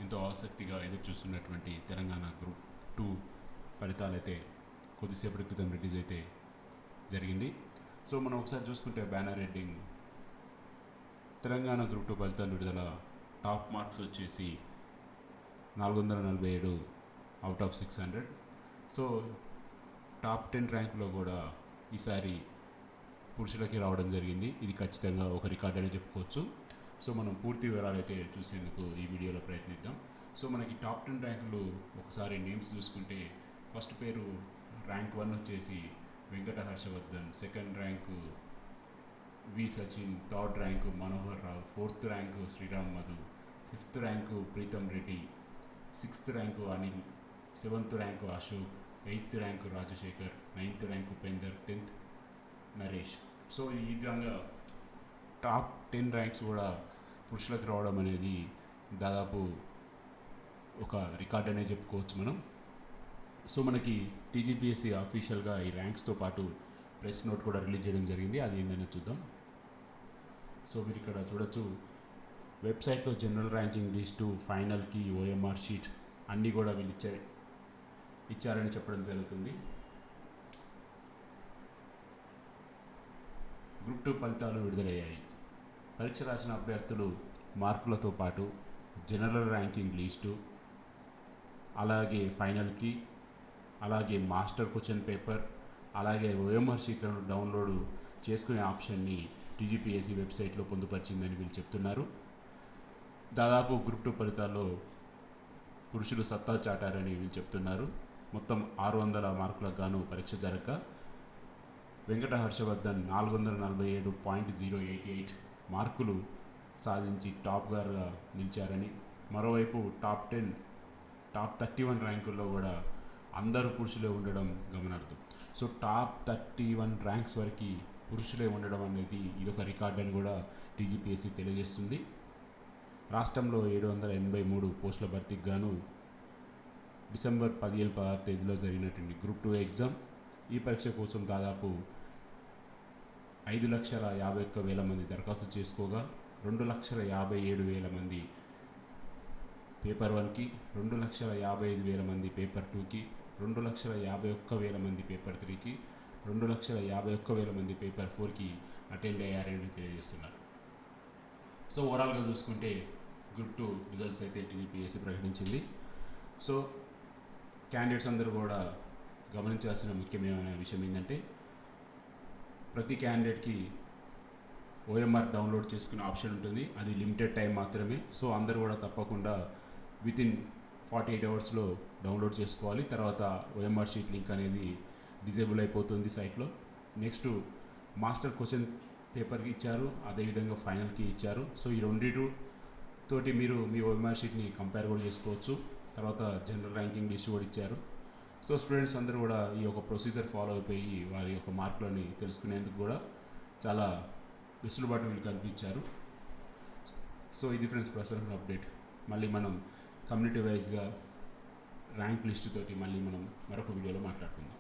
ఎంతో ఆసక్తిగా ఎదురు చూస్తున్నటువంటి తెలంగాణ గ్రూప్ 2 ఫలితాలు అయితే కొద్దిసేపటి క్రితం రిలీజ్ అయితే జరిగింది. సో మనం ఒకసారి చూసుకుంటే బ్యానర్ హెడ్డింగ్ తెలంగాణ గ్రూప్ 2 ఫలితాలు విడుదల, టాప్ మార్క్స్ వచ్చేసి 447 అవుట్ ఆఫ్ 600. సో టాప్ 10 ర్యాంకులో కూడా ఈసారి పురుషులకి రావడం జరిగింది. ఇది ఖచ్చితంగా ఒక రికార్డ్ అని చెప్పుకోవచ్చు. సో మనం పూర్తి వివరాలు అయితే చూసేందుకు ఈ వీడియోలో ప్రయత్నిద్దాం. సో మనకి టాప్ 10 ర్యాంకులు ఒకసారి నేమ్స్ చూసుకుంటే ఫస్ట్ పేరు ర్యాంక్ 1 వచ్చేసి Venkata Harshavardhan, second rank V Sachin, third rank Manohar Rao, fourth rank Sriram Madhu, fifth rank Preetam Reddy, sixth rank Anil, seventh rank Ashok, eighth rank Rajasekhar, ninth rank పెందర్, 10th నరేష్. సో ఈ విధంగా టాప్ 10 ర్యాంక్స్ కూడా పురుషులకు రావడం అనేది దాదాపు ఒక రికార్డ్ అనే చెప్పుకోవచ్చు మనం. సో మనకి టీజీపీఎస్సీ అఫీషియల్గా ఈ ర్యాంక్స్తో పాటు ప్రెస్ నోట్ కూడా రిలీజ్ చేయడం జరిగింది. అది ఏంటనే చూద్దాం. సో మీరు ఇక్కడ చూడొచ్చు, వెబ్సైట్లో జనరల్ ర్యాంకింగ్ లిస్టు, ఫైనల్కి ఓఎంఆర్ షీట్ అన్నీ కూడా వీళ్ళు ఇచ్చారని చెప్పడం జరుగుతుంది. గ్రూప్ 2 ఫలితాలు విడుదలయ్యాయి. పరీక్ష రాసిన అభ్యర్థులు మార్కులతో పాటు జనరల్ ర్యాంకింగ్ లిస్టు, అలాగే ఫైనల్కి, అలాగే మాస్టర్ క్వశ్చన్ పేపర్, అలాగే ఓఎంఆర్ షీట్లను డౌన్లోడ్ చేసుకునే ఆప్షన్ని టీజీపీఎస్సీ వెబ్సైట్లో పొందుపరిచిందని వీళ్ళు చెప్తున్నారు. దాదాపు గ్రూప్ 2 ఫలితాల్లో పురుషులు సత్తా చాటారని వీళ్ళు చెప్తున్నారు. మొత్తం 600 మార్కులకు గాను పరీక్ష జరగక వెంకట హర్షవర్ధన్ 447.088 మార్కులు సాధించి టాప్గా నిలిచారని, మరోవైపు టాప్ 31 ర్యాంకుల్లో కూడా అందరూ పురుషులే ఉండడం గమనార్థం. సో టాప్ 31 ర్యాంక్స్ వరకు పురుషులే ఉండడం అనేది ఇదొక రికార్డ్ అని కూడా టీజీపీఎస్సీ తెలియజేస్తుంది. రాష్ట్రంలో 783 పోస్టుల భర్తీకి గాను డిసెంబర్ 15-16 తేదీలో జరిగినటువంటి గ్రూప్ 2 ఎగ్జామ్. ఈ పరీక్ష కోసం దాదాపు 5,51,000 మంది దరఖాస్తు చేసుకోగా 2,57,000 మంది పేపర్ 1కి, 2,55,000 మంది పేపర్ 2కి, 2,51,000 మంది పేపర్ 3కి, 2,51,000 మంది పేపర్ 4కి అటెండ్ అయ్యారని తెలియజేస్తున్నారు. సో ఓవరాల్గా చూసుకుంటే గ్రూప్ 2 రిజల్ట్స్ అయితే టీజీపీఎస్సీ ప్రకటించింది. సో క్యాండిడేట్స్ అందరూ కూడా గమనించాల్సిన ముఖ్యమైన విషయం ఏంటంటే, ప్రతి క్యాండిడేట్కి ఓఎంఆర్ డౌన్లోడ్ చేసుకునే ఆప్షన్ ఉంటుంది. అది లిమిటెడ్ టైం మాత్రమే. సో అందరూ కూడా తప్పకుండా వితిన్ 48 అవర్స్లో డౌన్లోడ్ చేసుకోవాలి. తర్వాత ఓఎంఆర్ షీట్ లింక్ అనేది డిజేబుల్ అయిపోతుంది సైట్లో. నెక్స్ట్ మాస్టర్ క్వశ్చన్ పేపర్కి ఇచ్చారు, అదేవిధంగా ఫైనల్కి ఇచ్చారు. సో ఈ రెండింటితోటి మీరు మీ ఓఎంఆర్ షీట్ని కంపేర్ కూడా చేసుకోవచ్చు. తర్వాత జనరల్ ర్యాంకింగ్ లిస్ట్ కూడా ఇచ్చారు. సో స్టూడెంట్స్ అందరూ కూడా ఈ యొక్క ప్రొసీజర్ ఫాలో అయిపోయి వారి యొక్క మార్కులని తెలుసుకునేందుకు కూడా చాలా వెసులుబాటు వీళ్ళు కల్పించారు. సో ఇది ఫ్రెండ్స్ ప్రస్తుతం అప్డేట్. మళ్ళీ మనం కమ్యూనిటీ వైజ్గా ర్యాంక్ లిస్ట్ తోటి మళ్ళీ మనం మరొక వీడియోలో మాట్లాడుకుందాం.